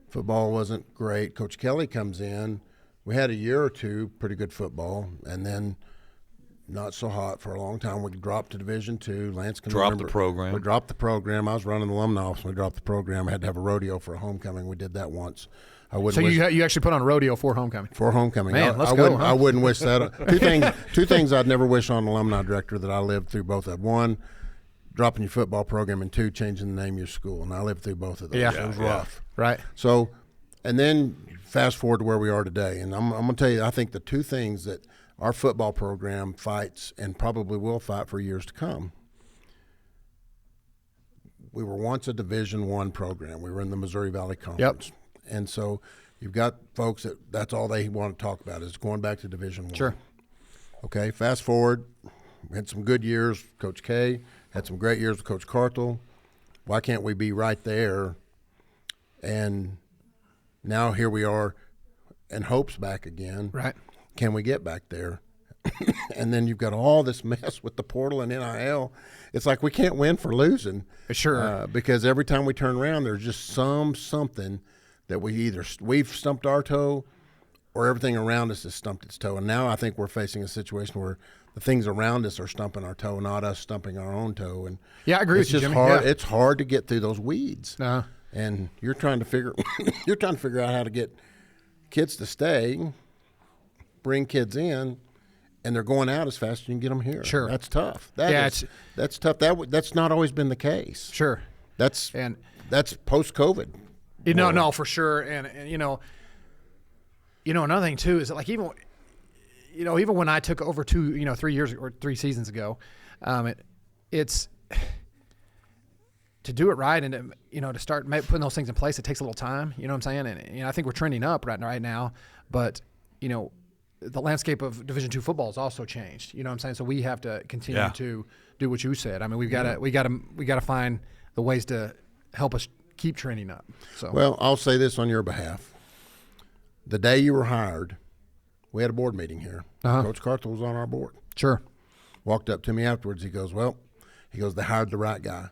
Football wasn't great. Coach Kelly comes in. We had a year or two pretty good football, and then not so hot for a long time. We dropped to Division II. Lance can Dropped remember. the program. We dropped the program. I was running the alumni office. We dropped the program. I had to have a rodeo for a homecoming. We did that once. I wouldn't So wish you actually put on a rodeo for homecoming. for homecoming. Man, let's I go, wouldn't, huh? I wouldn't wish that. Two things I'd never wish on an alumni director that I lived through both of. One, dropping your football program, and 2, changing the name of your school. And I lived through both of those. Yeah. It was Yeah. rough. Right. So, and then fast forward to where we are today. And I'm going to tell you, I think the 2 things that our football program fights and probably will fight for years to come. We were once a Division I program. We were in the Missouri Valley Conference. And so you've got folks that's all they want to talk about is going back to Division I. Sure. Okay, fast forward. We had some good years. Coach K had some great years with Coach Cartel. Why can't we be right there? And now here we are, and Hope's back again. Right. Can we get back there? And then you've got all this mess with the portal and NIL. It's like we can't win for losing. Sure. Because every time we turn around, there's just something that we've stumped our toe, or everything around us has stumped its toe. And now I think we're facing a situation where the things around us are stumping our toe, not us stumping our own toe. And Yeah, I agree it's with you, just Jimmy. hard. Yeah. It's hard to get through those weeds. And you're trying to figure out how to get kids to stay, bring kids in, and they're going out as fast as you can get them here. Sure. That's tough. It's That's tough. That's not always been the case. sure. That's post-COVID. No, for sure. And another thing too is that, like, even when I took over 3 seasons ago, it's to do it right and to start putting those things in place. It takes a little time. You know what I'm saying? And I think we're trending up right now, but the landscape of Division II football has also changed. You know what I'm saying? So we have to continue to do what you said. I mean, we got to find the ways to help us keep trending up. So well, I'll say this on your behalf. The day you were hired, we had a board meeting here. Coach Carthel was on our board. Sure. Walked up to me afterwards. He goes, they hired the right guy.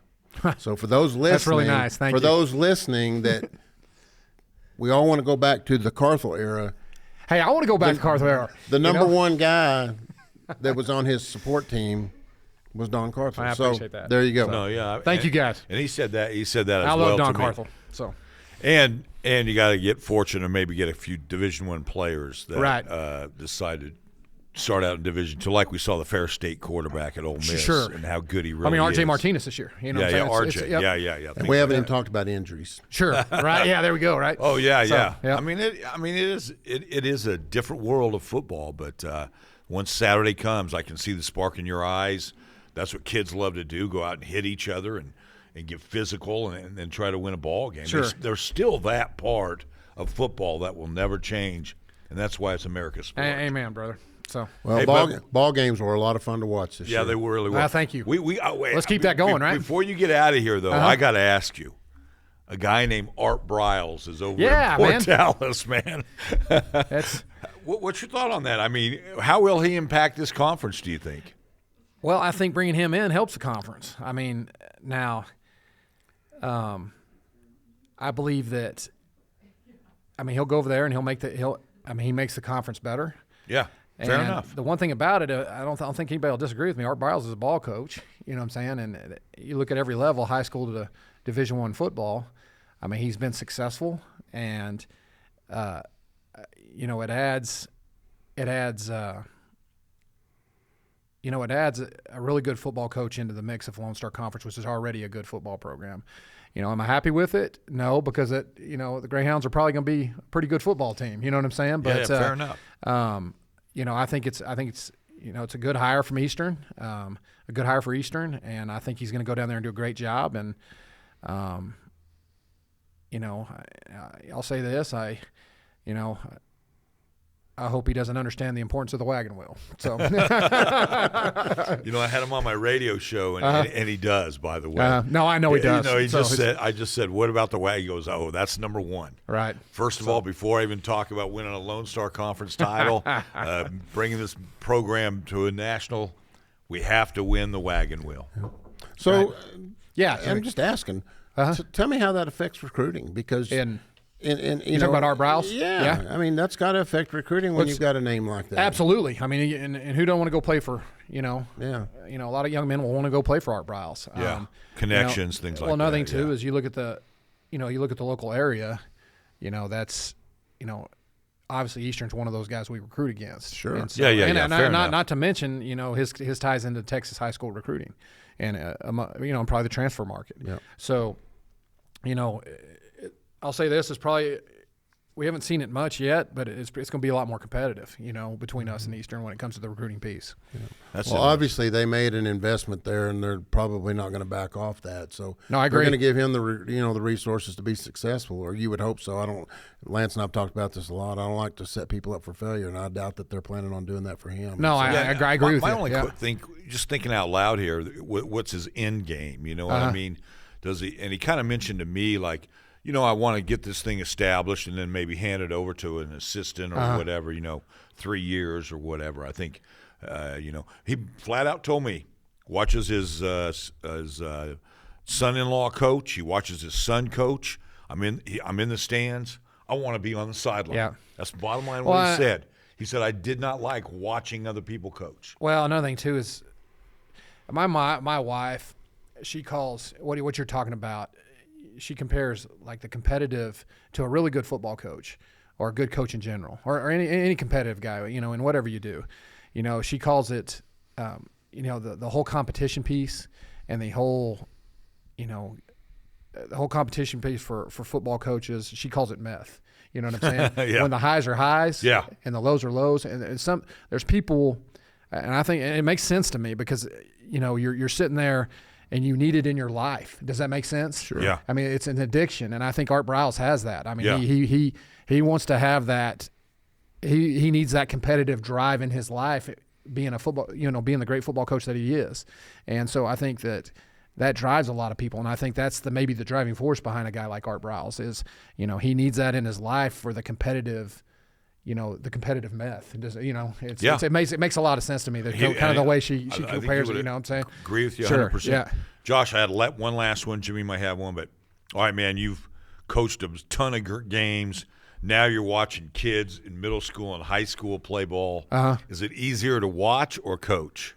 So for those listening, that's really nice. Thank you. Those listening that we all want to go back to the Carthel era. Hey, I want to go back to Carthel era. The number one guy that was on his support team was Don Carthel. I appreciate that. There you go. No, yeah. Thank you, guys. And he said that as well. I love Don to me. Carthel. So. And you got to get fortunate and maybe get a few Division I players that decided to start out in Division II, like we saw the Fair State quarterback at Ole Miss, Sure. and how good he really is. R.J. Martinez this year. You know what I'm saying? RJ. Yeah. And we haven't even talked about injuries. Sure. Right. Yeah. There we go. Right. Oh yeah. Yeah. I mean, it is a different world of football, but once Saturday comes, I can see the spark in your eyes. That's what kids love to do: go out and hit each other and get physical and then try to win a ball game. Sure. There's still that part of football that will never change, and that's why it's America's sport. Amen, brother. So well, ball games were a lot of fun to watch this year. Yeah, they really were. Well, thank you. Wait, let's keep that going, right? Before you get out of here, though, I got to ask you. A guy named Art Briles is over in Port Dallas, man. What's your thought on that? I mean, how will he impact this conference, do you think? Well, I think bringing him in helps the conference. I mean, now, I believe that. I mean, he'll go over there and he makes the conference better. Yeah, fair enough. The one thing about it, I don't think anybody will disagree with me. Art Briles is a ball coach. You know what I'm saying? And you look at every level, high school to the Division I football. I mean, he's been successful, and it adds a really good football coach into the mix of Lone Star Conference, which is already a good football program. Am I happy with it? No, because the Greyhounds are probably going to be a pretty good football team. You know what I'm saying? But fair enough. I think it's a good hire from Eastern, a good hire for Eastern, and I think he's going to go down there and do a great job. And I'll say this: I hope he doesn't understand the importance of the wagon wheel. So, I had him on my radio show, and he does. By the way, no, I know he does. I just said, "What about the wagon?" He goes, "Oh, that's number one." Right. First of all, before I even talk about winning a Lone Star Conference title, bringing this program to a national, we have to win the wagon wheel. So, right. I'm just asking. So tell me how that affects recruiting, because you talking about Art Briles? Yeah. I mean, that's got to affect recruiting when you've got a name like that. Absolutely. I mean, and who don't want to go play for, a lot of young men will want to go play for Art Briles. Yeah. Connections, things like that. Well, another thing too is you look at the local area, that's, obviously Eastern's one of those guys we recruit against. Sure. And so, not to mention, his ties into Texas high school recruiting and, probably the transfer market. Yeah. So, I'll say this is probably we haven't seen it much yet, but it's going to be a lot more competitive, between us and Eastern when it comes to the recruiting piece. Yeah. Obviously they made an investment there, and they're probably not going to back off that. So no, I agree. They're going to give him the resources to be successful, or you would hope so. Lance and I've talked about this a lot. I don't like to set people up for failure, and I doubt that they're planning on doing that for him. No, I agree with you. My only just thinking out loud here, what's his end game? You know what I mean? Does he? And he kind of mentioned to me like, I want to get this thing established and then maybe hand it over to an assistant or whatever, 3 years or whatever. I think, he flat out told me, watches his son-in-law coach. He watches his son coach. I'm in the stands. I want to be on the sideline. Yeah. That's the bottom line what he said. He said, I did not like watching other people coach. Well, another thing, too, is my wife, she calls what you're talking about, she compares like the competitive to a really good football coach or a good coach in general or any competitive guy, in whatever you do. she calls it, the whole competition piece and the whole competition piece for football coaches. She calls it meth. You know what I'm saying? Yeah. When the highs are highs, Yeah. and the lows are lows, and there's people, and I think it makes sense to me because you're sitting there and you need it in your life. Does that make sense? Sure. Yeah. I mean, it's an addiction, and I think Art Briles has that. I mean, Yeah. he wants to have that. He needs that competitive drive in his life, being a football, being the great football coach that he is, and so I think that drives a lot of people, and I think that's maybe the driving force behind a guy like Art Briles is, he needs that in his life for the competitive. The competitive meth. It makes a lot of sense to me. Kind of the way she compares it. You know what I'm saying? Agree with you 100%. Sure, yeah. Josh, I had one last one. Jimmy might have one, but all right, man, you've coached a ton of games. Now you're watching kids in middle school and high school play ball. Uh-huh. Is it easier to watch or coach?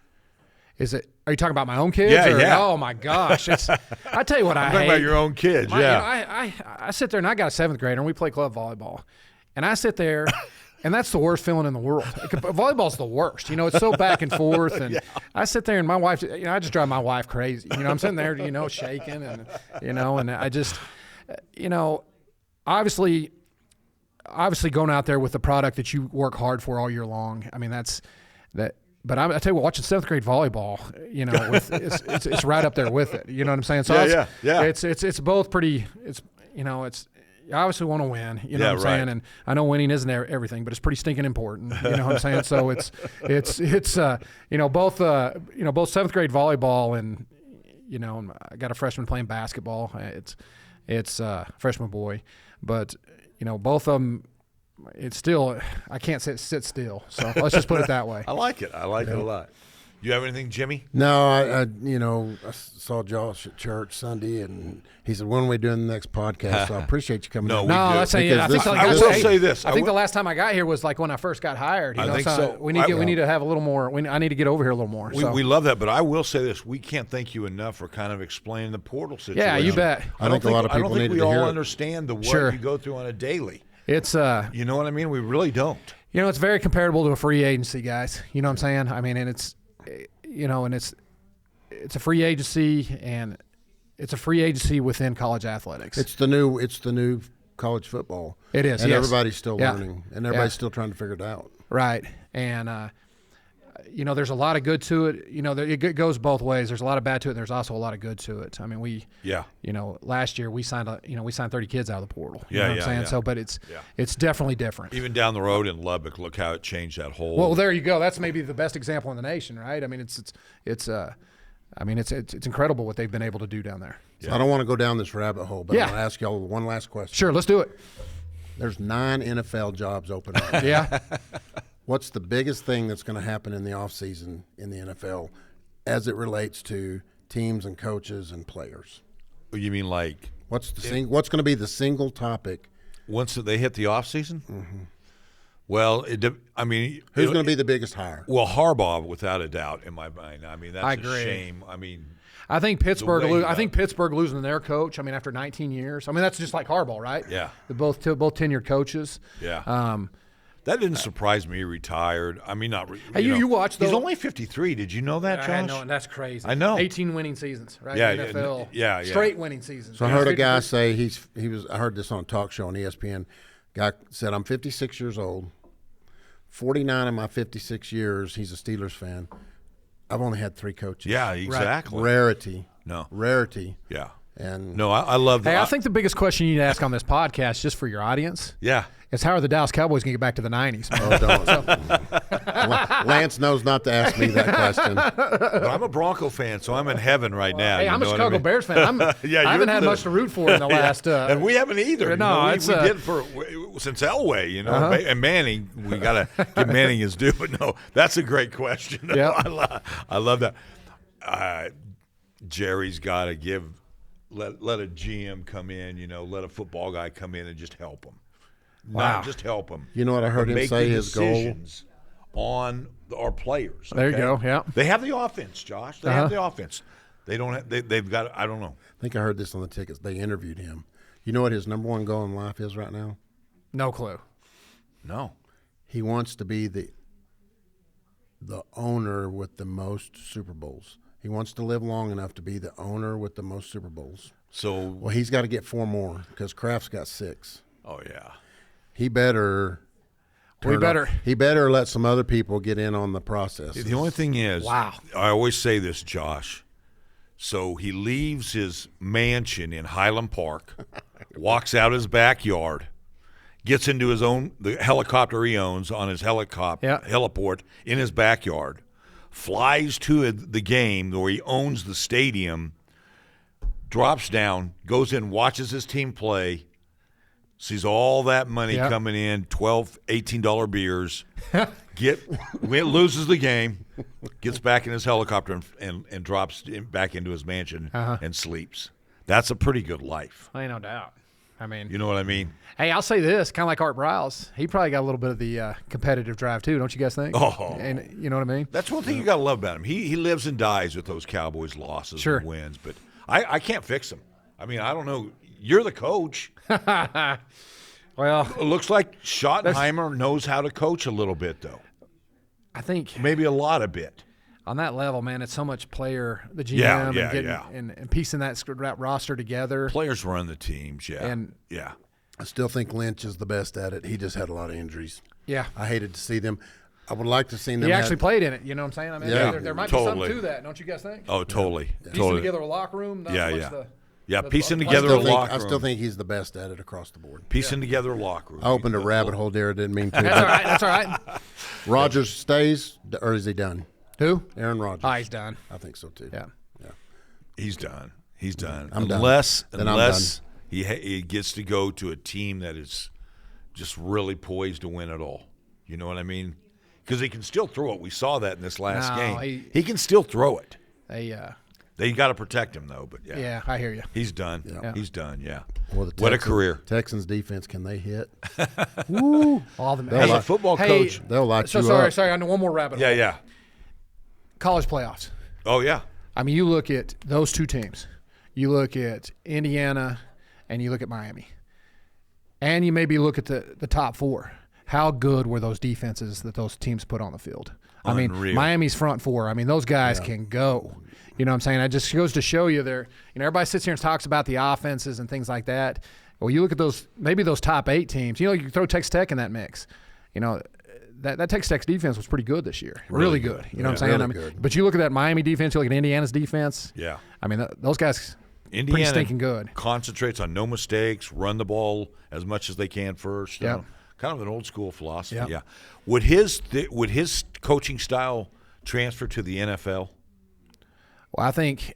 Are you talking about my own kids? Yeah. Oh my gosh! I tell you what, I'm talking about your own kids. I sit there and I got a 7th grader and we play club volleyball, and I sit there. And that's the worst feeling in the world. Volleyball's the worst. It's so back and forth. And I sit there and my wife, I just drive my wife crazy. I'm sitting there, shaking and, and I just, obviously going out there with the product that you work hard for all year long. I mean, that's that. But I tell you what, watching 7th grade volleyball, it's right up there with it. You know what I'm saying? So it's both pretty. You obviously want to win, you know what I'm saying? And I know winning isn't everything, but it's pretty stinking important, you know what I'm saying? So it's both 7th grade volleyball and I got a freshman playing basketball. It's freshman boy, but both of them. It's still I can't sit still. So let's just put it that way. I like it. I like it a lot. You have anything, Jimmy? No, I saw Josh at church Sunday, and he said, "When are we doing the next podcast?" So I appreciate you coming. No, in. we do. That's saying. I will say this. I think the last time I got here was like when I first got hired. I think so. We need to have a little more. I need to get over here a little more. We love that, but I will say this: we can't thank you enough for kind of explaining the portal situation. Yeah, you bet. I think a lot of people need to hear it. I don't think we all understand the work you go through on a daily. It's you know what I mean? We really don't. It's very comparable to a free agency, guys. You know what I'm saying? I mean, and it's a free agency, and it's a free agency within college athletics. It's the new college football. It is, and yes. everybody's still learning, and everybody's still trying to figure it out. Right, and there's a lot of good to it. It goes both ways. There's a lot of bad to it, and there's also a lot of good to it. I mean, last year we signed 30 kids out of the portal. You know what I'm saying? Yeah. So, but it's definitely different. Even down the road in Lubbock, look how it changed that whole. Well, there you go. That's maybe the best example in the nation, right? I mean, it's incredible what they've been able to do down there. So I don't want to go down this rabbit hole, but I'm going to ask y'all one last question. Sure, let's do it. There's 9 NFL jobs open up. Yeah. What's the biggest thing that's going to happen in the offseason in the NFL as it relates to teams and coaches and players? You mean like what's going to be the single topic once they hit the offseason? Mm-hmm. Well, who's going to be the biggest hire? Well, Harbaugh, without a doubt, in my mind. I mean, that's a shame. I think Pittsburgh. I think Pittsburgh losing their coach. I mean, after 19 years. I mean, that's just like Harbaugh, right? Yeah. They're both tenured coaches. Yeah. That didn't surprise me. He retired. I mean, not. You watched. He's only 53. Did you know that, Josh? I know, and that's crazy. I know. 18 winning seasons, right? Yeah, NFL. Yeah. Straight winning seasons. So I heard a guy say he was. I heard this on a talk show on ESPN. Guy said, "I'm 56 years old. 49 of my 56 years, he's a Steelers fan. I've only had 3 coaches. Yeah, exactly. Rarity. No. Rarity. Yeah. And no, I love that. Hey, I think the biggest question you need to ask on this podcast, just for your audience, is how are the Dallas Cowboys going to get back to the 90s? Oh, don't. Lance knows not to ask me that question. But I'm a Bronco fan, so I'm in heaven right now. Hey, I'm a Chicago Bears fan. I haven't had much to root for in the last. And we haven't either. No, we did since Elway, and Manning. We got to give Manning his due. But no, that's a great question. Yeah, I love that. Jerry's got to let a GM come in, let a football guy come in and just help him. Wow. Not just help him. You know what I heard him say his goal? On our players. There you go, yeah. They have the offense, Josh. They have the offense. They don't have, they've got, I don't know. I think I heard this on the tickets. They interviewed him. You know what his number one goal in life is right now? No clue. No. He wants to be the owner with the most Super Bowls. He wants to live long enough to be the owner with the most Super Bowls. So, Well, he's got to get 4 more because Kraft's got 6. oh yeah. He better. He better let some other people get in on the process. The only thing is, Wow. I always say this, Josh. So he leaves his mansion in Highland Park, walks out his backyard, gets into the helicopter he owns on his heliport in his backyard, flies to the game where he owns the stadium, drops down, goes in, watches his team play, sees all that money coming in, $12, $18 beers, loses the game, gets back in his helicopter and drops back into his mansion and sleeps. That's a pretty good life. Ain't no doubt. I mean, You know what I mean? hey, I'll say this, kind of like Art Briles. He probably got a little bit of the competitive drive too, don't you guys think? Oh. And you know what I mean? That's one thing you got to love about him. He lives and dies with those Cowboys losses Sure. and wins. But I can't fix him. I mean, I don't know. You're the coach. Well, It looks like Schottenheimer knows how to coach a little bit, though. I think Maybe a lot of bit. on that level, man, it's so much player, the GM, Yeah, and, yeah, getting, yeah. and piecing that roster together. Players run the teams, yeah. And- yeah. I still think Lynch is the best at it. He just had a lot of injuries. Yeah. I hated to see them. I would like to see them. He actually played in it, you know what I'm saying? I mean, Yeah. there might Totally. be something to that, don't you guys think? Oh, totally. Piecing Totally. together a locker room, not Yeah, so much yeah. the Yeah, the- piecing the- together a locker I still room. think he's the best at it across the board. Piecing together a locker room. I opened a rabbit hole there. I didn't mean to. That's all right. That's all right. Rodgers stays, or is he done? Who? Aaron Rodgers. Oh, he's done. I think so too. Yeah. He's done. He's done. I'm done. unless Then I'm done. he gets to go to a team that is just really poised to win it all. You know what I mean? Because he can still throw it. We saw that in this last No, game. He can still throw it. They got to protect him though. But Yeah, I hear you. he's done. Yeah. He's done. Yeah. Well, the What a Texans- career. Texans defense, can they hit? All the As a football coach. They'll light So you sorry, up. sorry. I know one more rabbit hole. Yeah, yeah. College playoffs. Oh yeah. I mean, you look at those two teams. You look at Indiana, and you look at Miami, and you maybe look at the top 4. How good were those defenses that those teams put on the field? I mean, Unreal. Miami's front 4. I mean, those guys can go. You know what I'm saying? It just goes to show you there. You know, everybody sits here and talks about the offenses and things like that. Well, you look at those, maybe those top 8 teams. You know, you can throw Texas Tech in that mix. You know, that Texas Tech's defense was pretty good this year. Really good. You know what I'm saying? Really I mean, good. but you look at that Miami defense, you look at Indiana's defense. Yeah. I mean, those guys pretty Indiana stinking good. concentrates on no mistakes, run the ball as much as they can first. Yeah. Kind of an old school philosophy. Yeah. Yeah. Would his coaching style transfer to the NFL? Well, I think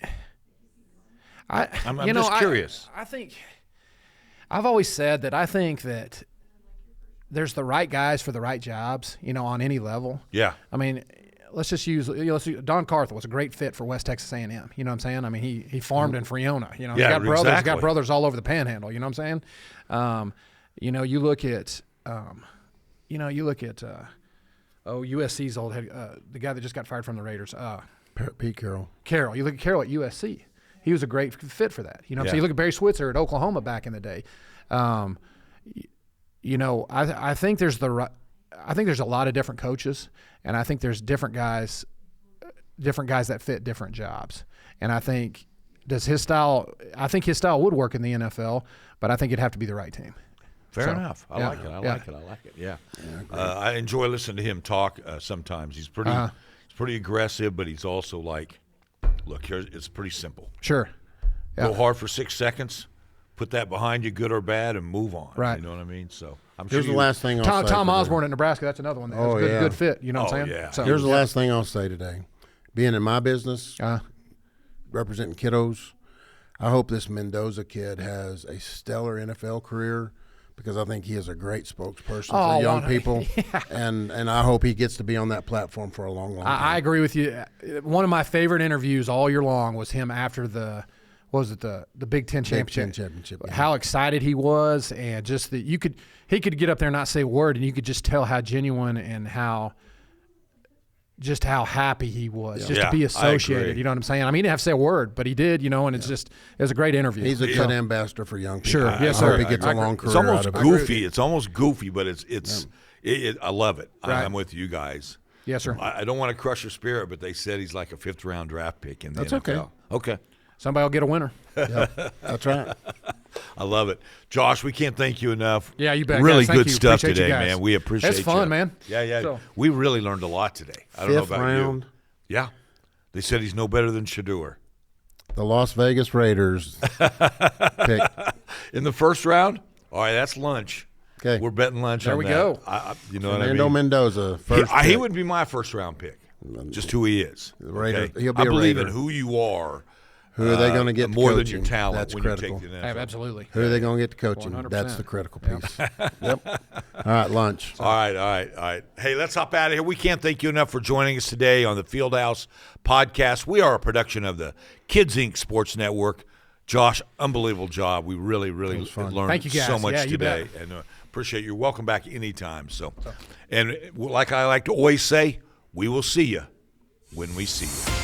I'm just curious. I think I've always said that I think that there's the right guys for the right jobs, you know, on any level. Yeah. I mean, let's just use Don Carthel was a great fit for West Texas A&M. You know what I'm saying? I mean, he farmed in Friona. You know, Yeah, he's got brothers. He's exactly. got brothers all over the Panhandle. You know what I'm saying? You know, you look at USC's old head, the guy that just got fired from the Raiders. Pete Carroll. Carroll. You look at Carroll at USC. He was a great fit for that. You know what I'm Yeah. saying? You look at Barry Switzer at Oklahoma back in the day. You know, I think there's a lot of different coaches, and I think there's different guys that fit different jobs. And I think his style would work in the NFL, but I think it'd have to be the right team. Fair enough. I yeah. like it. I Yeah. like it. Yeah. I enjoy listening to him talk sometimes. He's pretty aggressive, but he's also like, look, here it's pretty simple. Sure. Yeah. Go hard for 6 seconds, put that behind you, good or bad, and move on. Right. You know what I mean? So I'm Here's sure the last thing I'll say. Tom for Osborne at Nebraska, that's another one. That's Oh, a good, yeah. good fit. You know what I'm Oh, saying? yeah. So, Here's the last thing I'll say today. Being in my business, representing kiddos, I hope this Mendoza kid has a stellar NFL career because I think he is a great spokesperson for young people, and I hope he gets to be on that platform for a long, long time. I agree with you. One of my favorite interviews all year long was him after the Big Ten championship. Championship, yeah. How excited he was, and just that he could get up there and not say a word, and you could just tell how genuine and how happy he was just to be I associated. agree. You know what I'm saying? I mean, he didn't have to say a word, but he did. You know, and it was a great interview. He's a good ambassador for young people. Sure, I yes, hope sir. he gets I a long agree. career It's almost out of it. goofy. It's almost goofy, but I love it. Right. I'm with you guys. Yes, sir. I don't want to crush your spirit, but they said he's like a 5th-round draft pick in the That's NFL. okay. Okay. Somebody will get a winner. That's right. I love it. Josh, we can't thank you enough. Yeah, you bet. Really guys. Thank good you. stuff Appreciate you today, guys. man. We appreciate it. It's fun, man. Yeah. So- We really learned a lot today. I don't know 5th about round. you. Yeah. They said he's no better than Shador. The Las Vegas Raiders pick. In the 1st round? All right, that's lunch. Okay. We're betting lunch There on we that. go. You know what I Fernando mean? Mendoza, first He pick. would be my 1st-round pick. Just who he is. Raider. Okay? He'll be I a believe in Raider. who you are. Who are they going to get to more than coaching? your talent That's when critical. you take the NFL. Absolutely. Who are they going to get to coaching? 100%. That's the critical piece. Yep. All right, lunch. All right. Hey, let's hop out of here. We can't thank you enough for joining us today on the Fieldhouse Podcast. We are a production of the Kids Inc. Sports Network. Josh, unbelievable job. We really learned Thank you, guys. so much Yeah, you today, bet. and appreciate you. Welcome back anytime. And like I like to always say, we will see you when we see you.